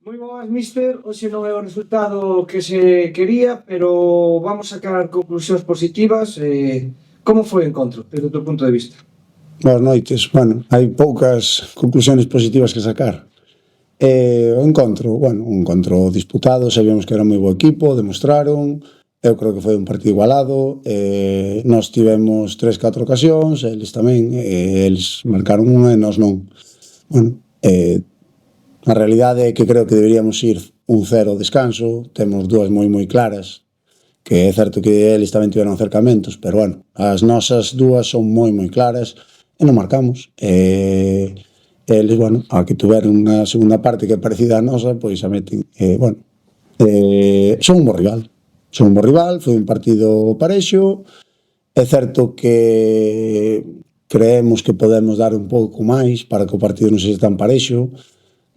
Moi boas, míster. Hoxe non é o resultado que se quería, pero vamos sacar conclusións positivas. Como foi o encontro, desde o teu punto de vista? Boas noites. Bueno, hai poucas conclusiones positivas que sacar. Un encontro disputado, sabíamos que era moi bo equipo, demostraron, eu creo que foi un partido igualado, nós tivemos 3-4 ocasións, eles tamén, eles marcaron unha e nós non. Bueno, a realidade é que creo que deberíamos ir 1-0 ao descanso, temos dúas moi claras, que é certo que eles tamén tiveron acercamentos, pero bueno, as nosas dúas son moi claras e non marcamos. Eles, bueno, a que tuveron unha segunda parte que é parecida á nosa, pois a meten. Son un bo rival, foi un partido parexo. É certo que creemos que podemos dar un pouco máis para que o partido non sexa tan parexo,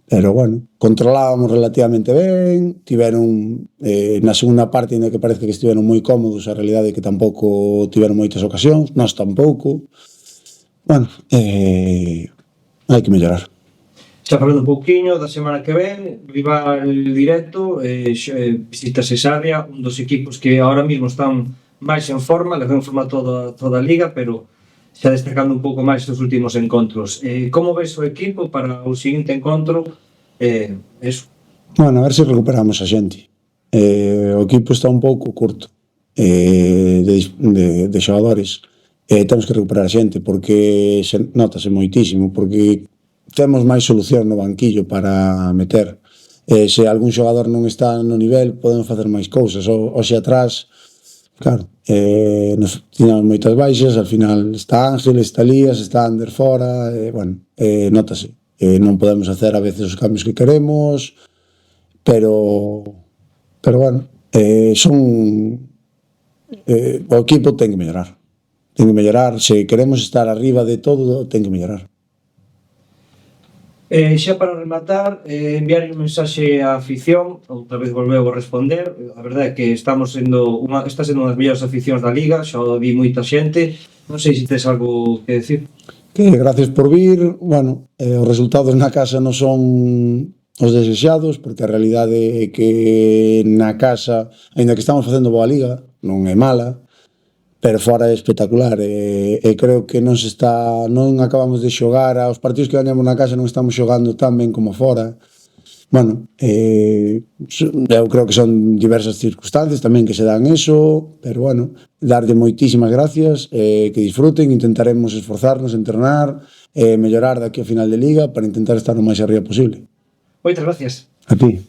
pero bueno, controlábamos relativamente ben, tiveron na segunda parte, ainda que parece que estiveron moi cómodos, a realidade é que tampouco tiveron moitas ocasións, nós tampouco. Bueno, hai que mellorar. Xa falando un pouquiño da semana que ven, rival directo, visitase Sarria, un dos equipos que ahora mismo están máis en forma, levan en forma toda a liga, pero xa destacando un pouco máis os últimos encontros. Como ves o equipo para o seguinte encontro? Eso. Bueno, a ver se recuperamos a xente. O equipo está un pouco curto de xogadores. Temos que recuperar a xente porque notase moitísimo, porque temos máis solución no banquillo para meter. Se algún xogador non está no nivel, podemos facer máis cousas. Hoxe atrás, claro, nos tiñamos moitas baixas, al final está Ángel, está Elías, está Ander fora, notase. Non podemos hacer a veces os cambios que queremos, pero bueno, o equipo ten que mellorar, se queremos estar arriba de todo, ten que mellorar. Xa para rematar, enviar un mensaxe á afición, outra vez volveu a responder. A verdade é que está sendo unha das mellores aficións da Liga, xa o vi moita xente. Non sei se tes algo que decir. Que gracias por vir. Bueno, os resultados na casa non son os desexados, porque a realidade é que na casa, aínda que estamos facendo boa Liga, non é mala, pero fora é espectacular, e creo que non acabamos de xogar, aos partidos que gañamos na casa non estamos xogando tan ben como fora. Bueno, eu creo que son diversas circunstancias tamén que se dan eso, pero bueno, darlle moitísimas gracias, que disfruten, intentaremos esforzarnos, entrenar, mellorar daqui ao final de Liga para intentar estar o máis arriba posible. Moitas gracias. A ti.